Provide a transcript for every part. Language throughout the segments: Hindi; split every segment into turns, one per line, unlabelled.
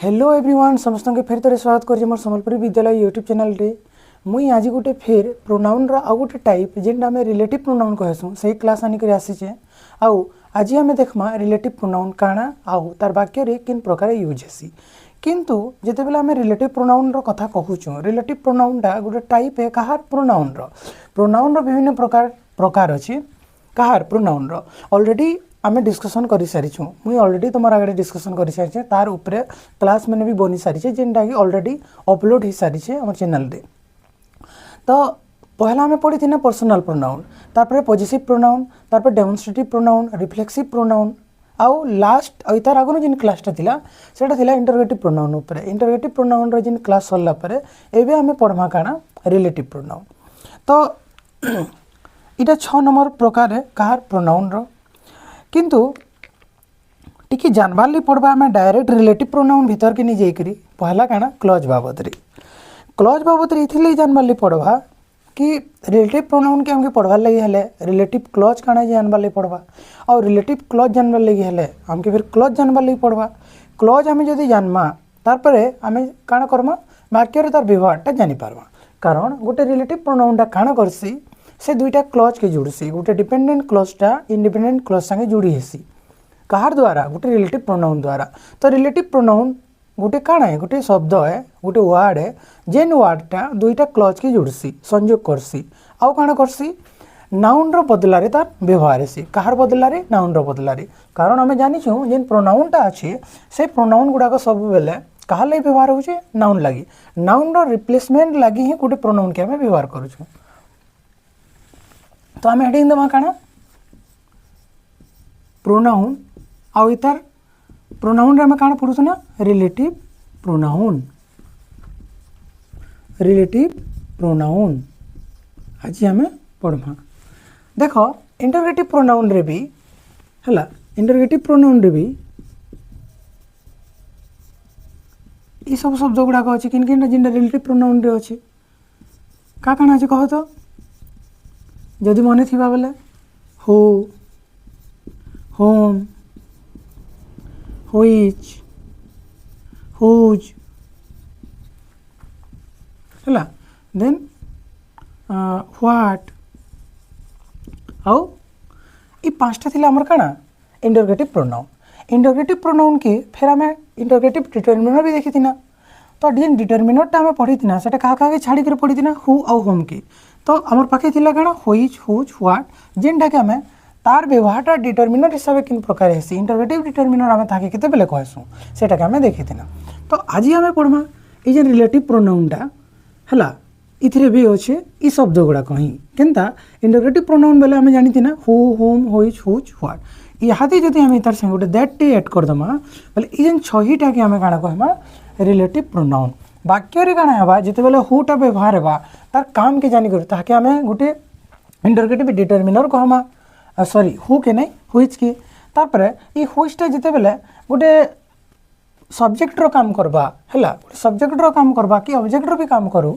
हेलो एवरीवन, समस्त के फेर थोड़े स्वागत कर मोर संबलपुरी विद्यालय यूट्यूब चैनल रे। मुई आज गोटे फेर प्रोनाउन रो आ गोटे टाइप जेनटा आम रिलेटिव प्रोनाउन कहसूँ से क्लास आनिक आसीचे। आउ आज आम देखमा रिलेटिव प्रोनाउन काଣା आउ तार वाक्य रे किन प्रकार यूज हेसी। किंतु जेते बेला आम रिलेटिव प्रोनाउन रो कथा कहूँ, रिलेटिव प्रोनाउन टा गोटे टाइप है कहार प्रोनाउन रो विभिन्न प्रकार अच्छी कहार प्रोनाउन रो ऑलरेडी आम डिस्कसन कर सारी। मुई ऑलरेडी तुम आगे डिस्कसन कर सारी तार उपरे क्लास मैंने भी बनी सारी जेनटा कि ऑलरेडी अपलोड हो सारी आम चैनल रे। तो पहला आम पढ़ी ना पर्सनल प्रोनाउन, तारपर पॉजिटिव प्रोनाउन, तारपर डेमोन्स्ट्रेटिव प्रोनाउन, रिफ्लेक्सिव प्रोनाउन, आउ लास्ट तार आगु जिन क्लासटा थिला सेटा थिला इंटरोगेटिव प्रोनाउन उपरे। इंटरोगेटिव प्रोनाउन रो जिन क्लास सरला परे एबे आम पढ़मा काना रिलेटिव प्रोनाउन। तो इटा 6 नंबर प्रकार है कहार प्रोनाउन रो। किंतु टिके जानबार ली पढ़बा आम डायरेक्ट रिलेटिव प्रोनाउन भीतर के नहीं जाइकरी पहला काना क्लज बाबद रे इथिले जानबार ली पढ़बा कि रिलेटिव प्रोनाउन के हमके पढ़वार लगी हेले रिलेटिव क्लज काना जानबार ली पढ़बा और रिलेटिव क्लज जानबार लगी हेले हमके फिर क्लज जानबार लगी पढ़बा। क्लज आम जदि जानमा तारपरे आम काना करमा वाक्य रे तार व्यवहारटा जानि पारबा। कारण गोटे रिलेटिव प्रोनाउनटा काना करसी से दुईटा क्लज के जोड़सी, गोटे डिपेंडेंट क्लजटा इंडिपेंडेंट क्लज संगे जोड़ी हेसी कहार द्वारा गोटे रिलेटिव प्रोनाउन द्वारा। तो रिलेटिव प्रोनाउन गोटे काना है, गोटे शब्द है, गोटे वर्ड है जेन वर्डटा दुईटा क्लज के जोड़सी संयोग करसी आउ काना करसी नाउन रो बदलारे तार व्यवहार हेसी कहार बदलारे नाउन रो बदलारे। कारण आम जानिछुं जेन प्रोनाउनटा अच्छे से प्रोनाउन गुड़ाक सब बेले कहार लगी व्यवहार होचे नाउन लगी। नाउन रो रिप्लेसमेंट लगी ही गोटे प्रोनाउन के आम व्यवहार करूछुं। तो आम हेडिंग देमा काना प्रोनाउन आउ इतार प्रोनाउन रे आम काना पढुछु ना रिलेटिव प्रोनाउन आज आम पढ़मा। देखो इंटरोगेटिव प्रोनाउन रे भी हला इंटरोगेटिव प्रोनाउन रे भी ई सब शब्द गुड़ाक अच्छे किन किन जिन रिलेटिव प्रोनाउन रे अच्छे का काना अच्छे कह तो जदि मन थी बेले हो, होम, हुईच, हुज है देन व्हाट आउ ये पांचटा थिला हमर काना इंटरोगेटिव प्रोनाउन। इंटरोगेटिव प्रोनाउन के फिर आम इंटरोगेटिव डिटरमिनर भी देखी ना। तो जेन डिटरमिनरटा आम पढ़ी ना सेटा क्या छाड़ी कर पढ़ी ना हु आउ होम के। तो आमर पाखे थिला काना हुईच, हुज, व्हाट जेनटा के आम तार व्यवहारटा डिटरमिनर हिसाब से किन प्रकार हेसी इंटरोगेटिव डिटरमिनर आम ताके केते बेले कहसुँ सेटा के आम देखी ना। तो आज आम पढ़मा ये जेन रिलेटिव प्रोनाउनटा हला इथिरे भी अच्छे ई शब्द गुड़ा कहीं केनता इंटरोगेटिव प्रोनाउन बेले आम जानी ना who, whom, which, whose, what इहादी जदि आम तार संगे गोटे दैट टी ऐड करदमा बोले ई जेन 6टा के आम काना कहमा रिलेटिव प्रोनाउन। वाक्य रे काना हेबा जेते बेले हुटा व्यवहार हेबा तार काम के जानी कर ताके आम गोटे इंटरोगेटिव डिटरमिनर कहमा सॉरी हु के नहीं हुईच के। तारपरे ई हुईचटा जेते बेले गोटे सब्जेक्ट रो काम करबा हैला सब्जेक्ट रो काम करबा कि ऑब्जेक्ट रो भी काम करू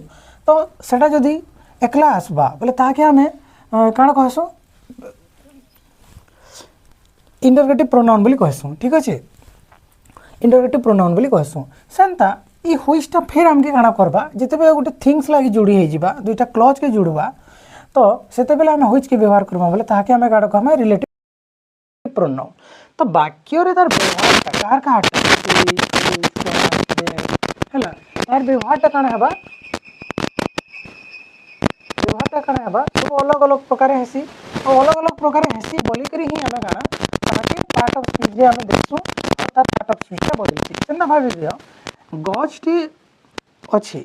तो सेटा जदि एकला आसबा बोले ताके आम काना कहसुँ इंटरोगेटिव प्रोनाउन बोली कहसुँ। ठीक अच्छे इंटरोगेटिव प्रोनाउन बोली कहसुँ। सेंता ई हुईचटा फिर आमके काना करबा जेते बेले गोटे थिंग्स लागी जोड़ी हे जिबा दुईटा क्लज के जोड़बा तो सेते बेले आम हुईच के व्यवहार करबा बोले ताके आम काना कहमा रिलेटिव प्रोनाउन। तो वाक्य रे तार व्यवहारटा कार हैला तार व्यवहारटा काना हेबा सब अलग अलग प्रकार हेसी और अलग अलग प्रकार हेसी बोली करी ही आम काना ताके पार्ट ऑफ स्पीच जे आम देखसु तार पार्ट ऑफ स्पीचटा बदलसी। सेंता भाबी दियो गछटी अच्छी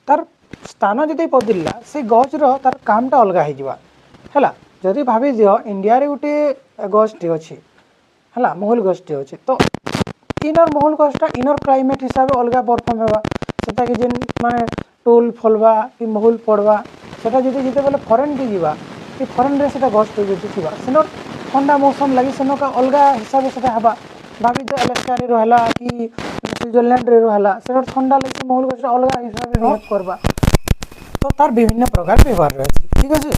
तार स्थान जदि बदलला से गछर तार कामटा अलग हो है। जदि भाभी दियो इंडिया रे गोटे गछटी अच्छी है महल गछटी अच्छे तो इनर महल गछटा इनर क्लाइमेट हिसाब से अलग परफॉर्म होगा सेटा के जेन माने टोल फलवा कि महल पड़वा सेटा जदि जिते बेले फरेन के जीवा कि फरेन रे सेटा गछटी जदि थिबा सेनर ठंडा मौसम लगी सेन का अलग हिसाब से हेबा। भाभी तो अलास्का रे रहला कि स्विट्जरलैंड रे रहला सेनर ठंडा लगी महल गछटा अलग हिसाब से बिहेव करबा। तो तार विभिन्न प्रकार व्यवहार रही। ठीक अच्छे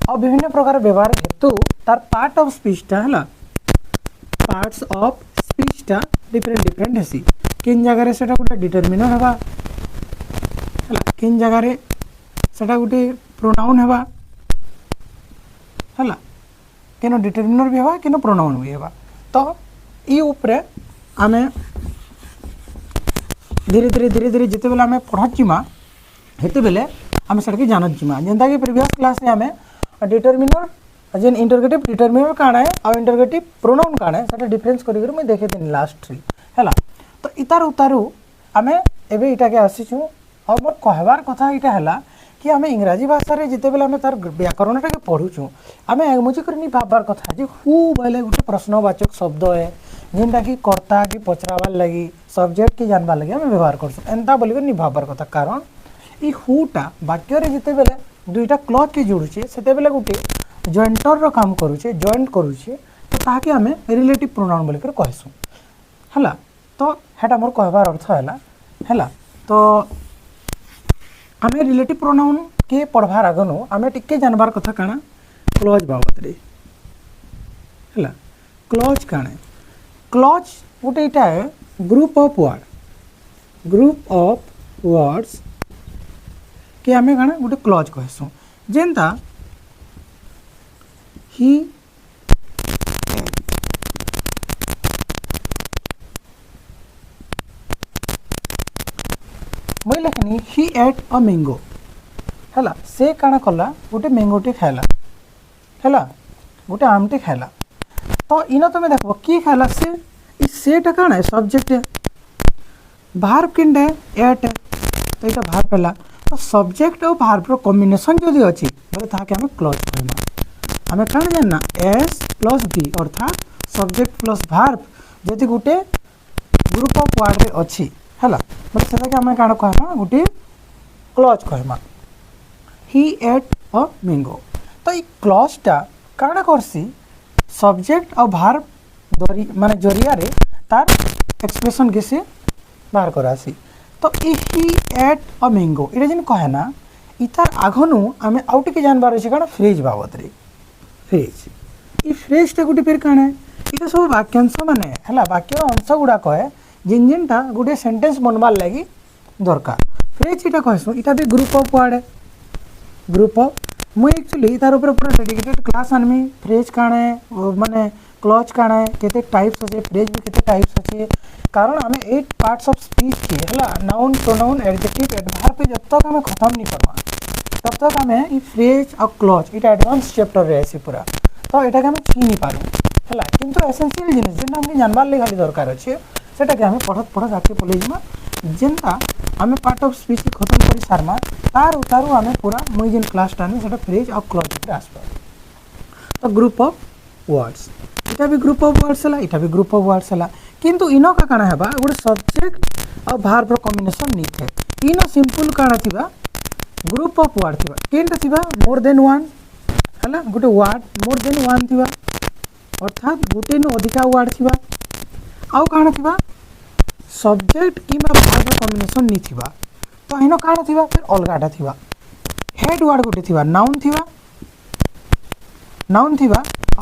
और विभिन्न प्रकार व्यवहार हेतु तार पार्ट ऑफ स्पीचटा है पार्ट्स ऑफ स्पीच टा डिफरेंट डिफरेंट हेसी किन जगह रे सेटा गोटे डिटरमिनर हेबा हला किन जगह रे सेटा गोटे प्रोनाउन हेबा हला केनो डिटरमिनर भी हेबा केनो प्रोनाउन भी हेबा तो ई ऊपर आमे धीरे धीरे धीरे धीरे जिते बेले आमे पढ़त जिमा हेते बेले आमे सेटा के जानत जिमा जेंता कि प्रीवियस क्लास रे आमे डिटरमिनर जेन इंटरगेटिव डिटरमिनर काना है और इंटरगेटिव प्रोनाउन काना है सेटा डिफरेंस करी मैं देखे दिन लास्ट रे हैला तो इतार उतारू आमे एबे इटा के आसीछु और मोर कहबार कथा इटा हैला कि आमे इंग्रजी भाषा रे जिते बेले आमे तार व्याकरणटा के पढुछु आमे एगमुजी करनी भाबबार कथा जे हु बोले गुटे प्रश्नवाचक शब्द है जेनटा कि कर्ता कि पचरावार लगी सब्जेक्ट की जानबार लगी आमे व्यवहार करछु एंता बोली कर नि भाबबार कथा कारण ई हुटा वाक्य रे जिते बेले दुईटा क्लज के जोड़ुचे सेते बेले गुटे जॉइंटर रो काम करूचे जॉइंट करूचे तो ताके आमे रिलेटिव प्रोनाउन बोली कर कहसु हला तो हेटा मोर कहबार अर्थ हैला तो आमे रिलेटिव प्रोनाउन के पढ़बार आगनु आमे टिके जानबार कथा काना क्लज बाबत रे हैला क्लज काना क्लज गोटे इटा है ग्रुप ऑफ वर्ड्स कि आमे काना गोटे क्लज कहसु जेंता ही मैं लिखनी ही एट अ मैंगो हैला से काना कला गोटे मैंगोटे खाइला हैला गोटे आमटे खाइला तो इना तुम देखो किए खाइला से सेटा काना है सब्जेक्ट है भार्ब किंडे एट तो इटा भार्ब पेला तो सब्जेक्ट और भार्ब रो कॉम्बिनेशन जदी अछि बोले ताके हमें क्लज कहमा हमें काना जानना एस प्लस बी अर्थात सब्जेक्ट प्लस भार्ब जदी गोटे ग्रुप ऑफ वर्ड रे अछि हैला बोले सेटा के हमें काना कहमा गोटे क्लज कहमा ही एट अ मैंगो तो ई क्लज टा काना करसी सब्जेक्ट और भार्ब दरी माने जरिया रे तार एक्सप्रेशन के से बाहर करासी तो ही एट अ मैंगो इटा जेन कहे ना इतार आघनु आमे आउट के जानबार अछि काना फ्रेज बाबत रे फ्रेज ई फ्रेज टा गुटे फेर काना इटा सब वाक्यांश माने हला वाक्य अंश गुडा कहे जिन जिनटा गुटे सेंटेंस बनबार लागि दरकार फ्रेज इटा कहसु इटा भी ग्रुप ऑफ वर्ड है ग्रुप ऑफ मु एक्चुअली तार ऊपर पूरा डेडिकेटेड क्लास आनमी फ्रेज काना माने क्लज काना केते टाइप्स अछि फ्रेज भी केते टाइप्स अछि कारण आमे 8 पार्ट्स ऑफ स्पीच के हला नाउन प्रोनाउन एडजेक्टिव एडवर्ब पे जब तक हमें खत्म नहीं करवा तब तक हमें ई फ्रेज और क्लज इटा एडवांस चैप्टर रे अछि पूरा तो एटा के हम छी नहीं पारू हला किंतु एसेंशियल जिनिस जेन हम जानबार ले खाली दरकार अछि सेटा के हमें पढ़त आके पलेजिमा जेनता हमें पार्ट ऑफ स्पीच खत्म करी सारमा तार उतारू हमें पूरा मुई जेन क्लास टानी सेटा फ्रेज और क्लज पे आसबा तो ग्रुप ऑफ वर्ड्स इटा भी ग्रुप ऑफ वर्ड्स हला इटा भी ग्रुप ऑफ वर्ड्स हला किंतु इनो का काना हेबा गोटे सब्जेक्ट और भार्ब रो कॉम्बिनेशन नी थे इनो सिंपल काना थिबा ग्रुप ऑफ वर्ड थिबा केनटा थिबा मोर देन वन हला गोटे वर्ड मोर देन वन थिबा अर्थात गोटे नो अधिका वर्ड थिबा आउ काना थिबा सब्जेक्ट किबा भार्ब रो कॉम्बिनेशन नी थिबा तो इनो काना थिबा फिर अलगाटा थिबा हेड वर्ड गोटे थिबा नाउन थिबा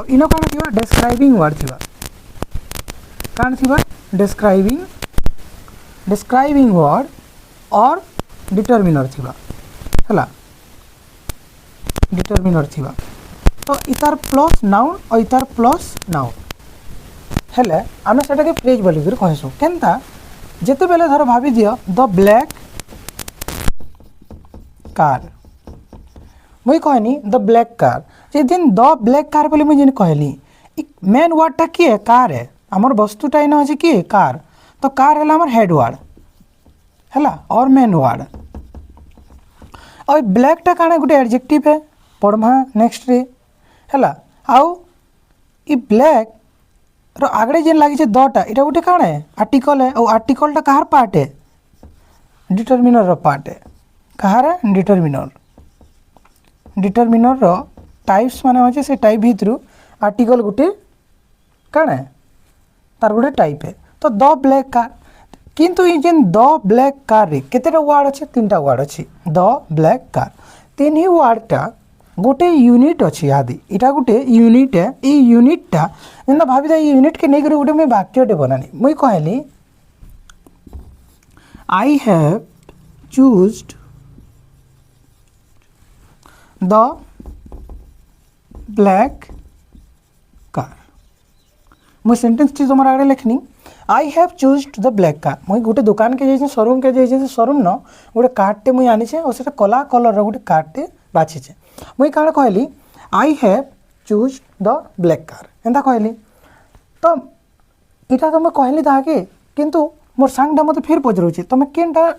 और इनो काना थिबा डिस्क्राइबिंग वर्ड थिबा कान थिबा डिस्क्राइबिंग वर्ड और डिटरमिनर थिबा हला डिटरमिनर थिबा तो इतार प्लस नाउन और इतार प्लस नाउन हेले आमे सेटा के फ्रेज बोली कर कहसु केनता जेते बेले धर भाबी दियो द ब्लैक कार मुई कहनी द ब्लैक कार जे दिन द ब्लैक कार बोली मुई जेन कहली मेन वर्ड टा की है कार है आमर वस्तुटा इन अच्छे कि कार तो कार है आमर हेड वर्ड है और मेन वर्ड और ब्लैक टा काना गोटे एडजेक्टिव है पढ़मा नेक्स्ट रे है आउ ई ब्लैक रो आगड़े जेन लगी दटा इटा गोटे काना है आर्टिकल है और आर्टिकल टा कहार पार्ट है डिटरमिनर रो पार्ट है कहार है डिटरमिनर रो टाइप्स माने होचे से टाइप भितरु आर्टिकल गोटे काना है तार गोटे टाइप है तो द ब्लैक कार किंतु ये जेन द ब्लैक कार रे केतेटा वर्ड अच्छे तीनटा वर्ड अच्छी द ब्लैक कार तीन ही वर्ड टा गोटे यूनिट अच्छी याद इटा गोटे यूनिट है ये यूनिटा जेनता भावी था यूनिट के नहीं गोटे मुझे वाक्यटे बनानी मुई कहली I have chosen the black car मुझे सेंटेंस टी तुम आगे लिखनी I have chosen the black car मुझे गोटे दुकान के जाइए शोरूम के जाइए शोरूम न गोटे कार्टे मुझे आनी और से कला कलर गोटे कार्टे बाछीचे मुई काण कहली I have choose the black car एंता कहली तो इटा तो मैं कहली ताके किंतु मोर सांगटा मत फिर पचरुचे तुम केनटा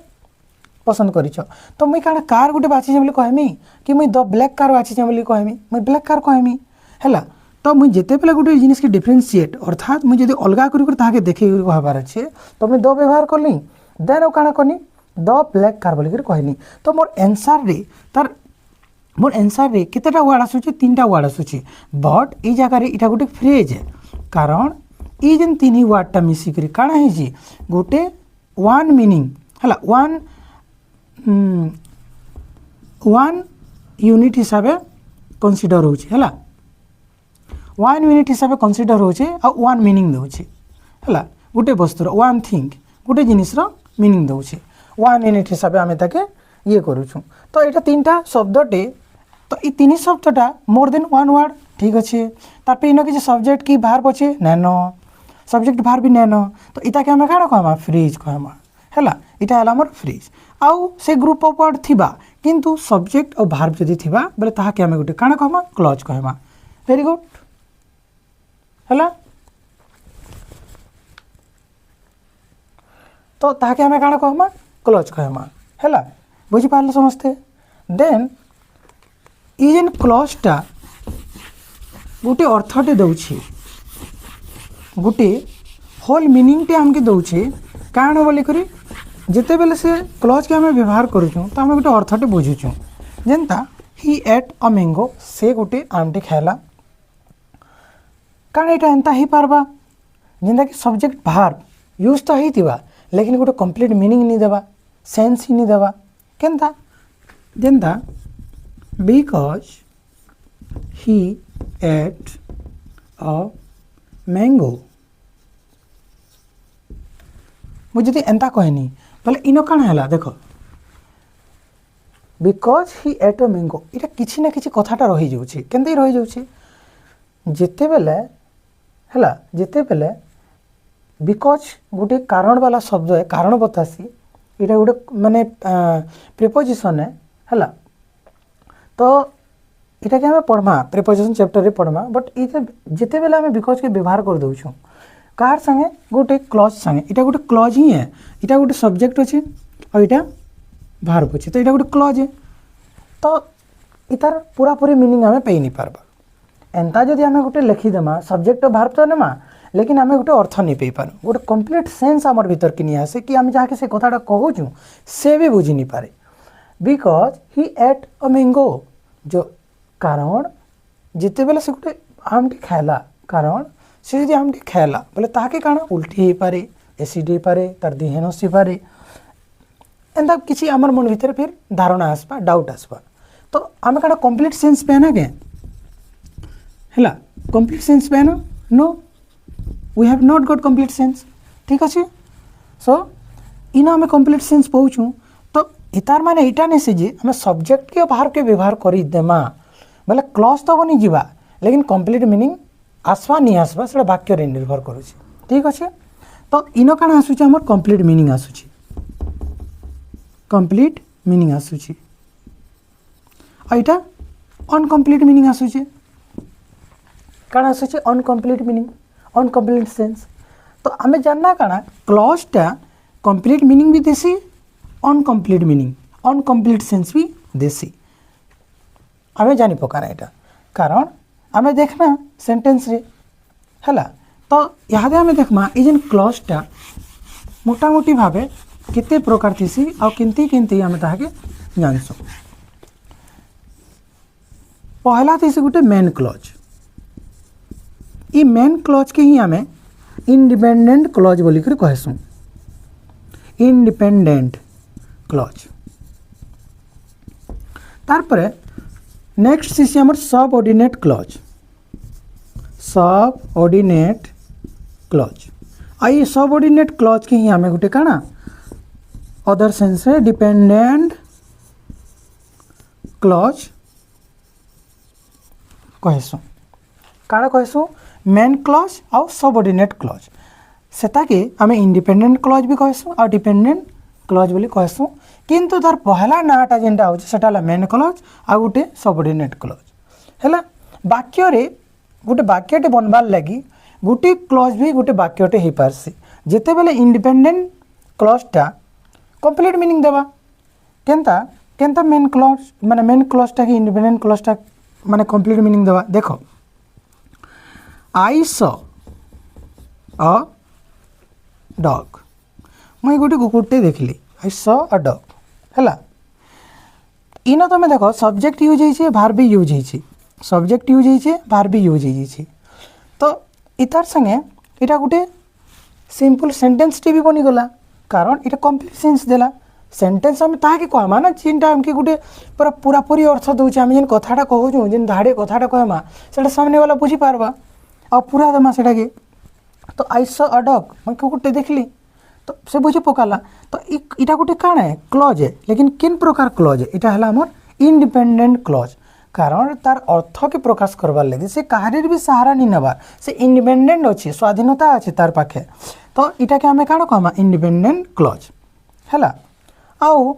पसंद करिछ तो मुई काण कार गोटे बाछीचे बोली कहमी कि मुई द ब्लैक कार बाछीचे बोली कहमी मुई ब्लैक कार कहमी हैला तो मुई जेते बेले गोटे जिनिस के डिफरेंशिएट अर्थात मुई जदि अलगा करी ताके देखि कहबार अच्छे तो मुई द व्यवहार करली देन काण करनी द ब्लैक कार बोली कहनी तो मोर आंसर रे तार मोर आंसर रे केतेटा वर्ड आसुची 3टा वर्ड आसुची बट ई जगह रे इटा गोटे फ्रेज है कारण ई जेन 3 वर्डटा मिसी करी काना है जी गोटे वन मीनिंग हला वन यूनिट हिसाब से कंसीडर होची हला वन यूनिट हिसाब से कंसीडर होचे आ वन मीनिंग दोचे हला गोटे वस्तुर वन थिंग गोटे जिनिस रो मीनिंग दोचे वन यूनिट हिसाब से आमे ताके ये करूछु तो एटा 3टा शब्दटे तो ये 3 शब्दटा मोर देन वन वर्ड ठीक अच्छे तापर इन किसी सब्जेक्ट की भार पचे नैन सब्जेक्ट भार भी नैन तो इटा के आम क्या कहमा फ्रिज कहमा है इटा है आमर फ्रिज आउ से ग्रुप ऑफ वर्ड थिबा किंतु सब्जेक्ट और भार्ब जदि थिबा बोले ताहाके आम गोटे काण कहमा क्लज कहमा वेरी गुड है तो ताहाके आम काण कहमा क्लज कहमा है बुझी पारले समस्ते देन ये जेन क्लजटा गोटे अर्थटे दौछि गोटे होल मीनिंगटे आमके दौछि कारण बोली करी जिते बेले से क्लज के आम व्यवहार करूँ तो आम गोटे अर्थटे बुझुचु जेनता ही एट अ मैंगो से गोटे आमटे खाला कारण यहाँ एंता ही पारबा जेनता कि सब्जेक्ट भार्ब यूज तो होता लेकिन गोटे कंप्लीट मीनिंग नहीं देवा सेंस ही नहीं देवा केनता जेनता because he ate a mango मुझे एंता कहनी बोले इन कण है देख because he ate a mango इटा किसी ना किसी कथाटा रही जाऊँगी केमती रही जाऊँगी जिते बेले है जिते बेले बिकज गोटे कारण वाला शब्द है कारण बतासी इटा गोटे माने प्रिपोजिशन है तो इटा के हमें पढ़मा प्रिपोजिशन चैप्टर रे पढ़मा बट ये जिते बेले आम बिकज के व्यवहार कर दौछू कार संगे गोटे क्लज संगे इटा गोटे क्लज ही है इटा गोटे सब्जेक्ट अच्छे और इटा भार्ब अच्छे तो इटा गोटे क्लज है तो इतार पूरा पूरी मीनिंग आम पाई नहीं पार्बा एंता जदि आम गोटे लिखिदेमा सब्जेक्ट भार्ब तो नेमा लेकिन आम गोटे अर्थ नहीं पाई पारू गोटे कंप्लीट सेंस आमर भीतर कि नहीं आसे कि आम जहाँके से कथाटा कहूँ से भी बुझी नहीं पारे because he ate a mango जो कारण जिते बेले से गोटे आमटी खाला कारण से जब आमटी खाला बोले ताके काण उल्टी हो पारे एसिड हो पारे तार देह नसी पारे एंता किसी आमर मन भीतर फिर धारणा आसपा डाउट आसपा तो आम काण कंप्लीट सेंस पेना के है कंप्लीट सेंस पेना no we have not got complete sense ठीक अच्छे सो इन आम कंप्लीट सेंस पाऊँ तो इतार माने इटा नहीं से जे आम सब्जेक्ट के बाहर के व्यवहार करदेमा बोले क्लज तो बनी जावा लेकिन कंप्लीट मीनिंग आसवा नहीं आसवा से वाक्य निर्भर करुँच ठीक अच्छे तो इन काण आसूची आमर कंप्लीट मीनिंग आसूची कंप्लीट मीनिंग आसूची और इटा अनकम्प्लीट मीनिंग आसूची काण आसूची अनकम्प्लीट मीनिंग अनकम्प्लीट सेंस तो आम जानना काण क्लजटा कंप्लीट मीनिंग भी देसी अनकम्प्लीट मीनिंग अनकम्प्लीट सेंस भी देसी आम जानी पकाना यहाँ कारण आम देखना सेंटेंस रे है तो यहाँ आम देखमा ये जेन क्लजटा मोटामोटी भाव केते प्रकार थी आमती आम ताके जानसु पहला थी गोटे मेन क्लज ये मेन क्लज के ही आम इंडिपेंडेंट क्लज बोलिक कहसुँ इंडिपेंडेंट क्लज तारपरे नेक्स्ट इसी हमर सबऑर्डिनेट क्लॉज। सबऑर्डिनेट क्लॉज आई सबऑर्डिनेट क्लॉज के ही आम गोटे काना अदर सेंस रे डिपेंडेंट क्लॉज कहसु। काଣା कहसु मेन क्लॉज आउ सबऑर्डिनेट क्लॉज सेटा के आम इंडिपेंडेंट क्लॉज भी कहसु आ डिपेंडेंट क्लॉज बोली कहसु। किंतु तार पहला नाटा जेनटा होचे सेटा ला मेन क्लॉज आ गोटे सबऑर्डिनेट क्लॉज हैला। वाक्य रे गोटे वाक्यटे बनबार लगी गोटे क्लॉज भी गोटे वाक्यटे हो पारसी जेते बेले इंडिपेंडेंट क्लॉजटा कंप्लीट मीनिंग देवा केनता केनता मेन क्लॉज माने मेन क्लॉजटा कि इंडिपेंडेंट क्लॉजटा माने कंप्लीट मीनिंग देवा। देखो आई सॉ अ डॉग मुई गोटे कुकुरटे देखली आई सॉ अ डॉग हैला। इना तुम देख सब्जेक्ट यूज होइछे भार्ब भी यूज होइछे सब्जेक्ट यूज होइछे भार्ब भी यूज होइछे तो इतार संगे इटा गोटे सिंपल सेंटेंस टी भी बनी गला कारण इटा कंप्लीट सेंस देला। सेंटेंस आम ताके कहमा ना जिनटा आमके गोटे पूरा पूरा पूरी अर्थ दउछे आम जेन कथाटा कहूँ जेन धाड़े कथाटा कहमा सेटा सामने वाला बुझी पारबा आ पूरा देमा सेटा के। तो आई सॉ अ डॉग मैं कुकुरटे देखली तो से बुझी पकाला तो इटा गोटे काଣା है क्लॉज है लेकिन किन प्रकार क्लॉज है इटा हला हमर इंडिपेंडेंट क्लॉज कारण तार अर्थ के प्रकाश करबार लगे से काहारे भी सहारा नहीं नबार से इंडिपेंडेंट अच्छे स्वाधीनता अच्छे तार पाखे तो इटा के आमे काଣା कहमा इंडिपेंडेंट क्लॉज हैला। आउ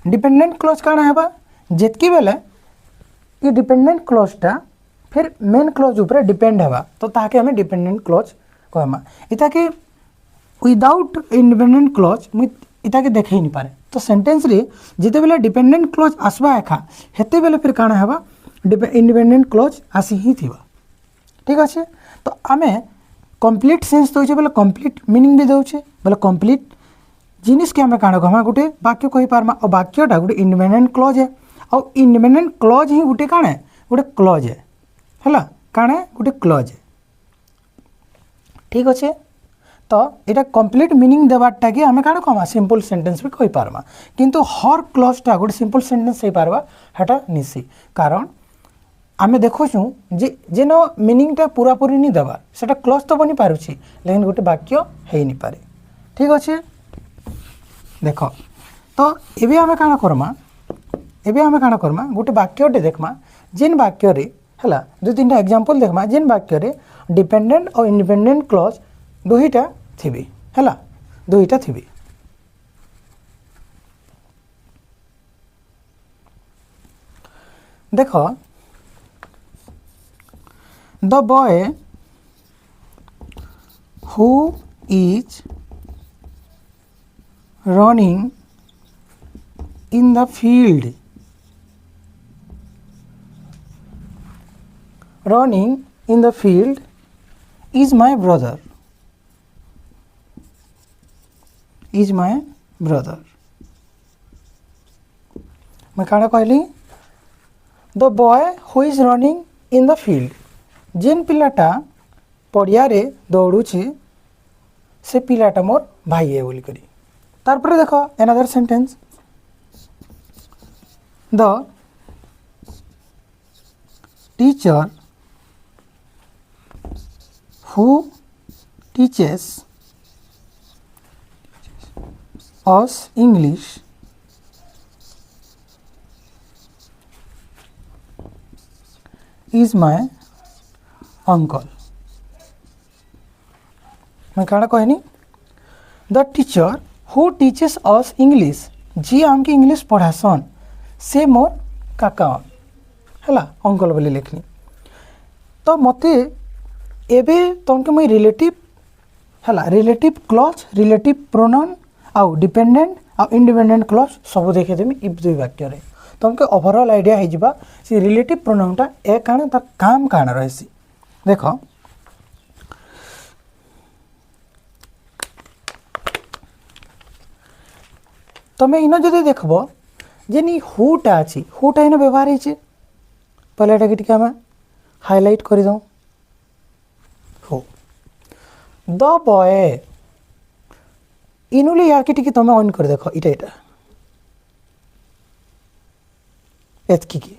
डिपेंडेंट क्लॉज काଣା हेबा जेतकी बेले ये डिपेंडेंट क्लॉजटा फिर मेन क्लॉज ऊपर डिपेंड हेबा तो ताके हमें डिपेंडेंट क्लॉज कहमा। इता के विदाउट इंडिपेंडेंट क्लॉज मुई इता के देखे नहीं पारे तो सेंटेंस रे जिते बेले डिपेंडेंट क्लॉज आसबा एखा हेते बेले फिर काଣା हेबा इंडिपेंडेंट क्लॉज आसी ही थिबा ठीक अच्छे। तो आमे कंप्लीट सेंस दउछे बेले कंप्लीट मीनिंग भी दउछे बेले कंप्लीट जिनिस के आमे काଣା कहमा गोटे वाक्य कहि पारमा और वाक्यटा गोटे इंडिपेंडेंट क्लॉज है और इंडिपेंडेंट क्लॉज ही गोटे काଣା गोटे क्लॉज है हैला काଣା गोटे क्लॉज है ठीक अच्छे। तो इटा कंप्लीट मीनिंग देवाटा कि आमे काଣା कहमा सिंपल सेंटेंस भी कहि पारमा किंतु हर क्लॉजटा गोटे सिंपल सेंटेंस हो पारबा हेटा निसी कारण आमे देखुछु जे जेनो मीनिंगटा पूरा पूरी नहीं देवा सेटा क्लॉज तो बनी पारुछि लेकिन गोटे वाक्य हे नहीं पारे ठीक अच्छे। देख तो एबे आमे काଣା करमा गोटे वाक्यटे देखमा जेन वाक्य रे हला दो तीन एग्जांपल देखमा जेन वाक्य रे डिपेंडेंट और इंडिपेंडेंट क्लॉज दुईटा थिबी हला दुईटा थिबी। देख the boy who is running in the field running in the field is my brother मैं काଣା कहली the boy who is running in the field जेन पिलाटा पड़िया रे दौड़ुछे से पिलाटा मोर भाई है बोली करी तारपर देखो another sentence the teacher who teaches us English is my uncle मैं काଣା कहनी the teacher who teaches us English जी आमके इंग्लिश पढ़ासन से मोर काका हैला अंकल बोली लिखनी। तो मते एबे तुमके मुई रिलेटिव हैला रिलेटिव क्लॉज रिलेटिव प्रोनाउन आउ डिपेंडेंट आउ इंडिपेंडेंट क्लॉज सब देखे देमी इ दुई वाक्य रे तुमके ओवरऑल आइडिया हो जिबा से रिलेटिव प्रोनाउनटा ए काना तार काम काना रहसी। देखो तमे इनो जदि देखबो जेनी हुटा अछि हुटा इनो व्यवहार हिचे पहले एटा के हम हाईलाइट कर दो हो द बॉय इनुले या के तुम ऑन कर देखो इटा एतकी की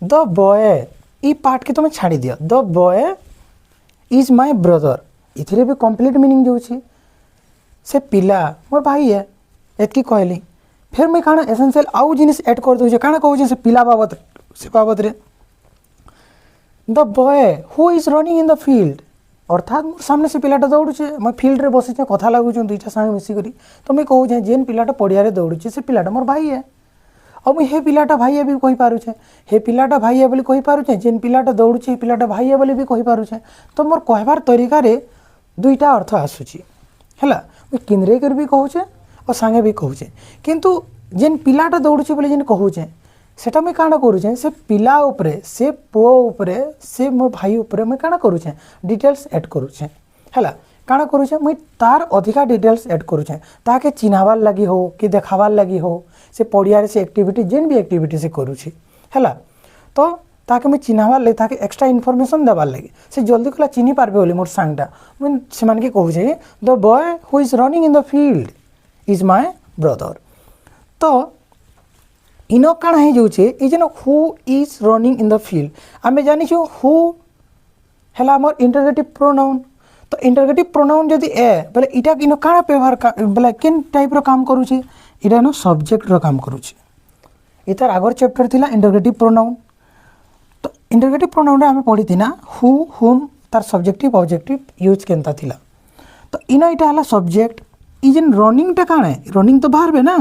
द बॉय ई पार्ट के तुम छाड़ी दियो the boy is my brother इथिरे भी कंप्लीट मीनिंग जाऊँगी से पिला मोर भाई है एतकी कहली फिर मुझे काना एसेंशियल आउ जिनिस ऐड कर दूचे काना कहूँ से पिला बाबत से बाबत रे the boy who is running in the field अर्थात मोर सामने से पिलाटा दौड़ुचे मैं फील्ड रे बसी कथा लगुच दुईटा साग मिसिक तो मुझे कहूँ जेन पिलाटा पड़िया दौड़ुचे से पिलाटा मोर भाई है और मुझे हे पिलाटा भाई है भी कही पारुछे हे पिलाटा भाई है बोली कही पारुछे जेन पिलाटा दौड़ुचे पिलाटा भाई है बोली भी कही पारुछे तो मोर कहबार तरीका रे दुईटा अर्थ आसुची हैला मुझे किनरे कर भी कहूचे और सांगे भी कहूचे किंतु जेन पिलाटा दौड़ुचे बोले जेन कहूचे सेटा मुझे काना करूचे से पिला उपरे से पुओ उपरे से मोर भाई उपरे मुझे काना करूचे डिटेल्स ऐड करूचे हैला काना करूचे मुझे तार अधिका डिटेल्स ऐड करूचे ताके चिन्हावार लगी हो कि देखावार लगी हो से पड़िया से एक्टिविटी जेन भी एक्टिविटी से करूची हैला तो ताके मुझे चिन्हावार लगे ताके एक्स्ट्रा इनफॉरमेशन देवार लगे से जल्दी कला चिन्ही पारबे बोली मोर सांगटा मुझे से मान के कहूचे the boy who is running in the field is my brother तो इन काण हो जाऊे ये जेन who is running in the field आम जानी हु है आम इंटरगेटिव प्रोनाउन तो इंटरगेटिव प्रोनाउन जदि ए बोले इटा इन काण व्यवहार बोले किन टाइप रो काम करूची इटा नो सब्जेक्ट रो काम करूची इतार आगर चैप्टर थिला इंटरगेटिव प्रोनाउन तो इंटरगेटिव प्रोनाउन रे आम पढ़ी थी ना हु हुम तार सब्जेक्टिव ऑब्जेक्टिव यूज केनता थिला तो इन इटा हला सब्जेक्ट ई जेन रनिंग टा काण है रनिंग तो बाहर ना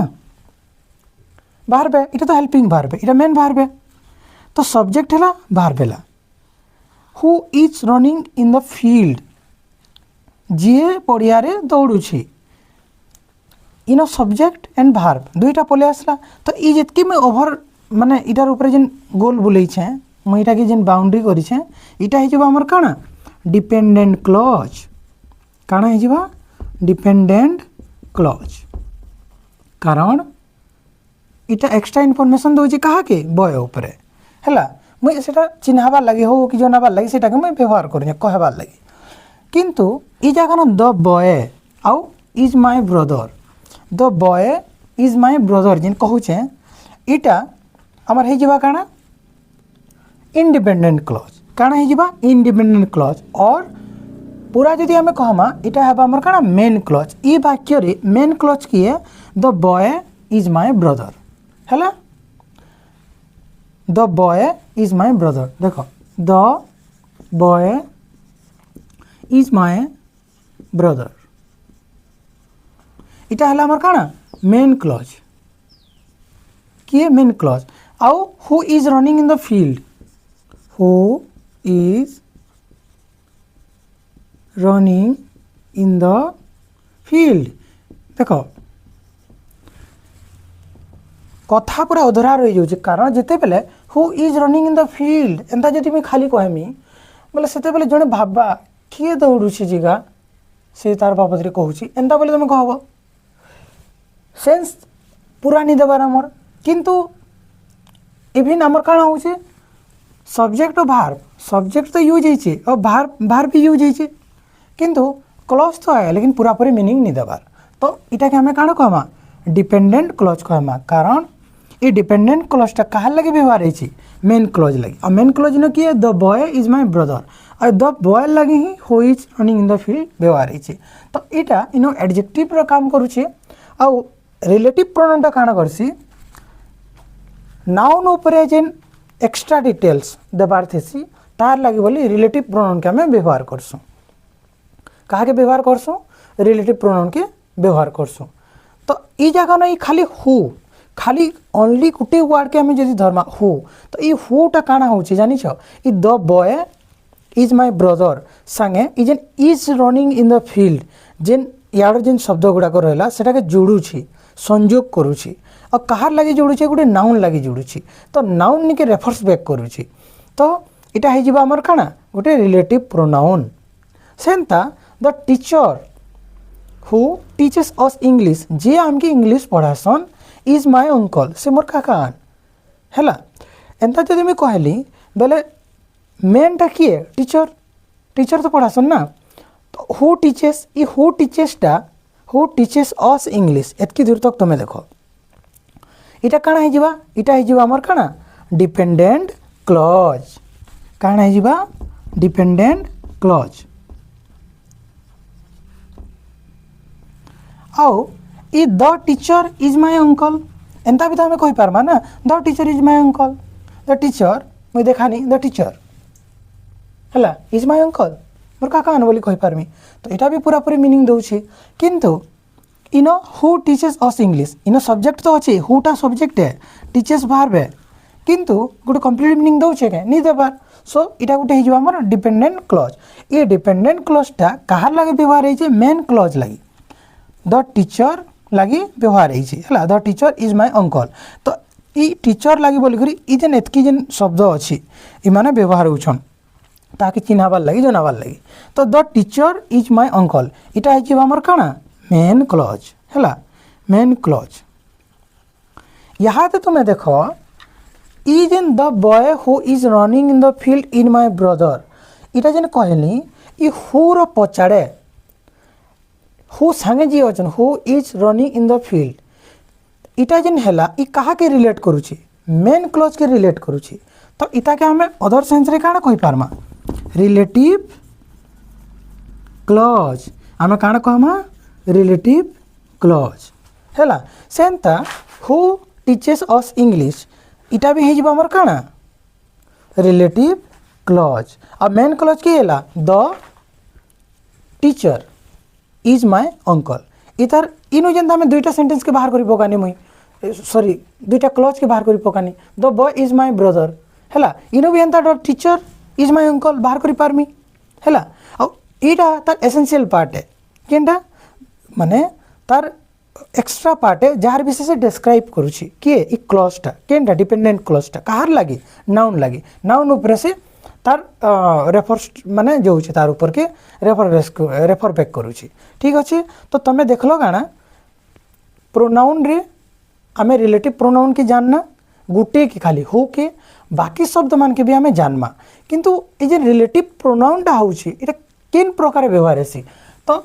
बाहर इटा तो हेल्पिंग बाहर इटा मेन बाहर तो सब्जेक्ट है बाहर बेला who is running in the field जी पड़िया रे दौड़ुची इन सब्जेक्ट एंड भार्ब दुईटा पले आसला तो ये जितकी मैं ओभर माने इटार ऊपर जेन गोल बुलेछे मुई इटा के जेन बाउंड्री करिछे इटा हे जबा हमर काना डिपेंडेंट क्लॉज काना हे जबा डिपेंडेंट क्लॉज कारण इटा एक्स्ट्रा इनफॉरमेशन दउची कहा के बॉय ऊपर हैला मुई सेटा चिन्हाबार लगे हो कि जनाबार लगे सेटा के मैं व्यवहार करिए कहबार लगे किंतु ई जगह द बॉय आउ is my brother the boy is my brother जेन कहूचे इटा आमर हे जिबा काना इंडिपेंडेंट क्लॉज काना हे जिबा इंडिपेंडेंट क्लॉज और पूरा जदि आमे कहमा इटा हेबा आमर काना मेन क्लॉज ई वाक्य रे मेन क्लॉज किए the boy is my brother हैला the boy is my brother देखो the boy is my brother इटा हला हमर काना मेन क्लॉज किए मेन क्लॉज आउ who is running in the field who is running in the field देखो कथा पूरा अधरा रही जाऊँ कारण जिते बेले who is running in the field एंता जदि मैं खाली कहमी बोले सेते बेले जने भाबा किए दौड़ुची जिगा से तार बाबद रे कहूची एंता बोले तुम कहब सेंस पूरा नहीं देवार आमर किंतु इवन आमर काना होचे सब्जेक्ट और भार्ब सब्जेक्ट तो यूज होइछे और भार्ब भी यूज होइछे किंतु क्लॉज तो आए लेकिन पूरा पूरी मीनिंग नहीं देवार तो इटा के हमें काना कहमा डिपेंडेंट क्लॉज कहमा कारण ये डिपेंडेंट क्लॉज कहार लगे व्यवहार है मेन क्लॉज लगे और मेन क्लॉज न किए the boy is my brother और द बॉय लगे he who is running in the field व्यवहार है तो यहाँ इन एडजेक्टिव काम करुचे आउ रिलेटिव प्रोनाउन काना करसी नाउन उपरे जेन एक्स्ट्रा डिटेल्स देवार थेसी तार लगे बोली रिलेटिव प्रोनाउन के आम व्यवहार करसु कहा के व्यवहार करसु रिलेटिव प्रोनाउन के व्यवहार करसु तो ये जगह ना खाली हु खाली ओनली गोटे वर्ड के आम जब धर्मा हु तो ये हुटा काना होची जानिछ ई the boy is my brother संगे ई जेन is running in the field जेन यार जेन शब्द गुड़ाक रहा सेटा के जोड़ुछि संयोग करुछि और कहार लगे जोड़ुछि गोटे नाउन लगे जोड़ुछि तो नाउन निके रेफर्स बैक करुछि तो इटा हे जिबा हमर काना गोटे रिलेटिव प्रोनाउन सेंता the teacher who teaches us English जे आमके इंग्लिश पढ़ासन इज माय अंकल से मोर काकान हैला एंता जदि मैं कहली बोले मेनटा किए टीचर टीचर तो पढ़ासन ना तो हु टीचेस ई हु टीचेस अस इंग्लिश एतकी दूर तक तुम्हें देखो इटा काना हे जिबा इटा हे जिबा हमर काना डिपेंडेंट क्लॉज काण है डिपेंडेंट क्लॉज आउ ई the teacher is my uncle एंता भी तो हमें कही पारमा ना the teacher is my uncle the teacher मुझे देखानी द टीचर है इज माय अंकल मोर काका आन बोली कही पारमी तो यहाँ भी पूरा पूरी मीनिंग दौची किंतु in who teaches us English in subject तो अच्छे हुटा सब्जेक्ट है टीचेस भार्ब है किंतु गोटे कंप्लीट मीनिंग दौचे क्या नहीं देवार सो यहाँ गोटे होमर डिपेंडेंट क्लॉज ये डिपेंडेंट क्लॉजटा कहार लगे व्यवहार है मेन क्लॉज लगी द टीचर लगी व्यवहार है the teacher is my uncle तो ये टीचर लगी बोलिक जेन एतकी जेन शब्द अच्छी इमाने व्यवहार होछन ताकि चिन्हाबार लगी जनाबार लगी तो the teacher is my uncle इटा है आमर काଣା मेन क्लॉज है मेन क्लॉज यहाँ तुम्हें देख ई जेन the boy who is running in the field in my brother इटा जेन कहली ई हु रो पछाड़े हु सांगे जी अच्छन who is running in the field इटा जेन हैला ई कहा के रिलेट करूची मेन क्लॉज के रिलेट करूची तो इटा के हमें अदर सेंस रे काଣା कहि पारमा रिलेटिव क्लॉज आमे काଣା कहमा रिलेटिव क्लॉज हैला Santa who teaches us English इटा भी हेजिबा हमर काଣା रिलेटिव क्लॉज अब मेन क्लॉज के हैला the teacher is my uncle इधर इनु जेंता हमें दुईटा सेंटेंस के बाहर करी पकानी मुई सॉरी दुईटा क्लॉज के बाहर करी पकानी the boy is my brother हैला इनु भी एंता the teacher is my uncle बाहर करी पारमी हैला और इटा तार एसेंशियल पार्ट है केंटा माने तार एक्स्ट्रा पार्ट है जार विषय से डिस्क्राइब करूची किए ई क्लॉजटा केंटा डिपेंडेंट क्लॉजटा कहार लगी नाउन ऊपर से तार रेफर्स माने जो होची तार ऊपर के रेफर बैक करूची ठीक अच्छे तो तुम्हें देखलो गाना प्रोनाउन रे आमे रिलेटिव प्रोनाउन के जानना गुटे के खाली हो के बाकी शब्द मान के भी आमे जानमा किंतु ये जे रिलेटिव प्रोनाउनटा होची एटा किन प्रकार व्यवहार हेसी तो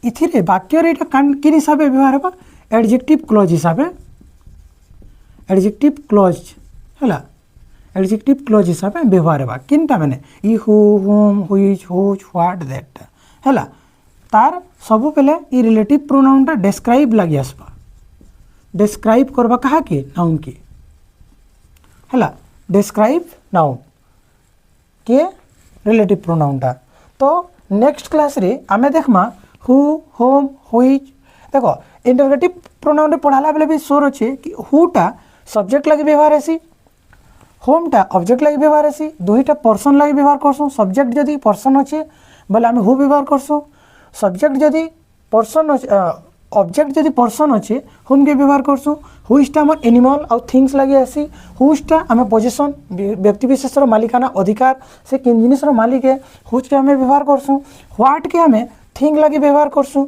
इथिरे वाक्य रे एटा किन हिसाब से व्यवहार हेबा एडजेक्टिव क्लॉज हिसाब से एडजेक्टिव क्लॉज हैला एडजेक्टिव क्लॉज हिसाब से व्यवहार हेबा किनटा माने ई who whom which whose what that हैला तार सब पहले ई रिलेटिव प्रोनाउनटा डिस्क्राइब लगी आसबा डिस्क्राइब करबा कहा के नाउन के हैला डिस्क्राइब नाउन के रिलेटिव प्रोनाउनटा तो नेक्स्ट क्लास रे आमे देखमा हु होम व्हिच देखो इंटरोगेटिव प्रोनाउन रे पढ़ाला बेले भी सोर अच्छे कि हुटा सब्जेक्ट लगी व्यवहार हेसी होमटा ऑब्जेक्ट लगी व्यवहार हेसी दुईटा पर्सन लगी व्यवहार करसु सब्जेक्ट जदि पर्सन अच्छे बोले आम हु व्यवहार करसु सब्जेक्ट जदि पर्सन ऑब्जेक्ट जदि पर्सन अच्छे होम के व्यवहार करसु हुइसटा आम एनिमल आउ थिंग्स लगे आसी हुइसटा आम पोजिशन व्यक्ति विशेष मालिकाना अधिकार से किन जिनिस मालिक है हुज के आम व्यवहार करसु व्हाट के आम थिंग लगे व्यवहार करसु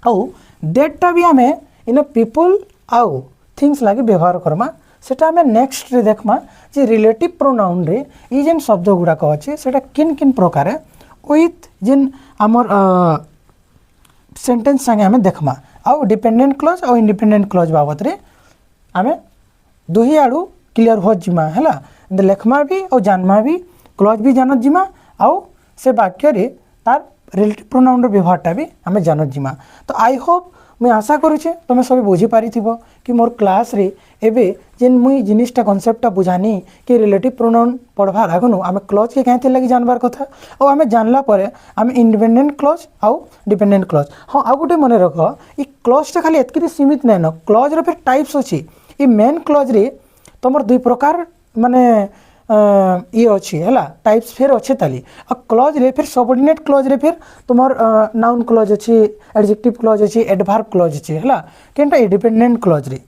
आउ डेटा भी आम इन पीपल आउ थिंग्स लगे व्यवहार करमा सेटा आम नेक्स्ट रे देखमा जे रिलेटिव प्रोनाउन रे ई जेन शब्द गुड़ाक अच्छे सेटा किन किन प्रकार विथ जेन आमर सेंटेंस संगे आम देखमा आउ डिपेंडेंट क्लॉज और इंडिपेंडेंट क्लॉज बाबत रे आम दुही आड़ू क्लियर हो जिमा हैला लेखमा भी और जानमा भी क्लॉज भी जानत जिमा आउ से वाक्य रे तार रिलेटिव प्रोनाउन व्यवहारटा भी आम जानत जिमा तो आई होप मुझे आशा करुचे तुम सब बुझी पारि कि मोर क्लास रे एबे जेन मुई जिनिसटा कॉन्सेप्टटा बुझानी कि रिलेटिव प्रोनाउन पढ़वार आगनु आम क्लॉज के कहीं लगी जानबार कथा और आम जानला परे आम इंडिपेंडेंट क्लॉज आउ डिपेंडेंट क्लॉज हाँ आउ गोटे मन रख ये क्लॉजटा खाली एतकी सीमित नहीं न क्लॉज रे फिर टाइप्स अच्छी ये मेन क्लॉज रे तुम दुई प्रकार माने ये अच्छी है टाइप्स फिर अच्छे ताली और क्लॉज रे फिर सबऑर्डिनेट क्लॉज रे फिर तुमर नाउन क्लॉज अच्छी एडजेक्टिव क्लॉज अच्छी एडभार्ब क्लॉज अच्छी है केनटा इंडिपेंडेंट क्लॉज रे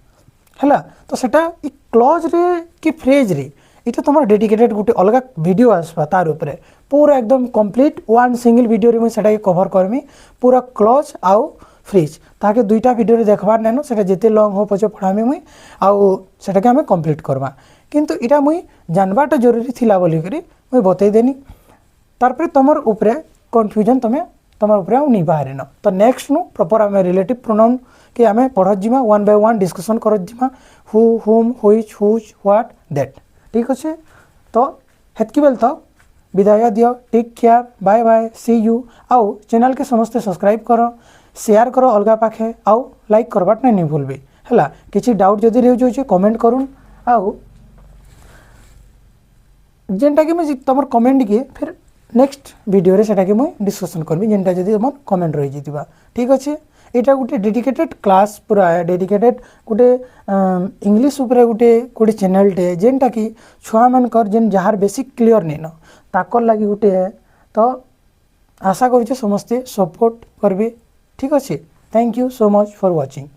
है तो सेटा ई क्लॉज रे कि फ्रेज रे इटा तुम डेडिकेटेड गोटे अलग वीडियो आसपा तार उपरे पूरा एकदम कंप्लीट वन सिंगल वीडियो रे मुझे सेटा कवर करमी पूरा क्लॉज आउ फ्रेज ताके दुईटा वीडियो रे देखबार नैनो सेटा जेते लॉन्ग हो पछे पढ़ामी मुई आउ सेटा के हमें कंप्लीट करवा किंतु इटा मुई जानबाटा जरूरी थिला बोली करी मुई बतई देनी तारपरे तुमर उपरे कन्फ्यूजन तुमर उपरे नहीं बाहर न तो नेक्स्ट नु प्रॉपर आम रिलेटिव प्रोनाउन के आम पढ़त जिमा वन बाय वन डिस्कसन करत जिमा who whom which whose what that ठीक अच्छे तो हेतकी बेल तक विदाय दियो। Take care, bye bye, see you. आउ चैनल के समस्ते सब्सक्राइब करो, शेयर करो अलगा पाखे, आउ लाइक करवाटा नहीं भूलबे है। किसी डाउट जदि रह जाए कमेंट करूँ, आउ जेनटा कि मुझे तुम कमेंट के फिर नेक्स्ट वीडियो रे सेटा कि मुझे डिस्कसन करबी जेनटा जदि तुम कमेंट रही जाइतिबा। ठीक अच्छे, यहाँ गोटे डेडिकेटेड क्लास पूरा डेडिकेटेड गोटे इंग्लिश उपरे गोटे चैनलटे जेनटा कि छुआ मानकर जेन जार बेसिक क्लियर नहीं न ताकर लगी गोटे है। तो आशा करुचे समस्ते सपोर्ट करबे। ठीक अच्छे, thank you so much for watching.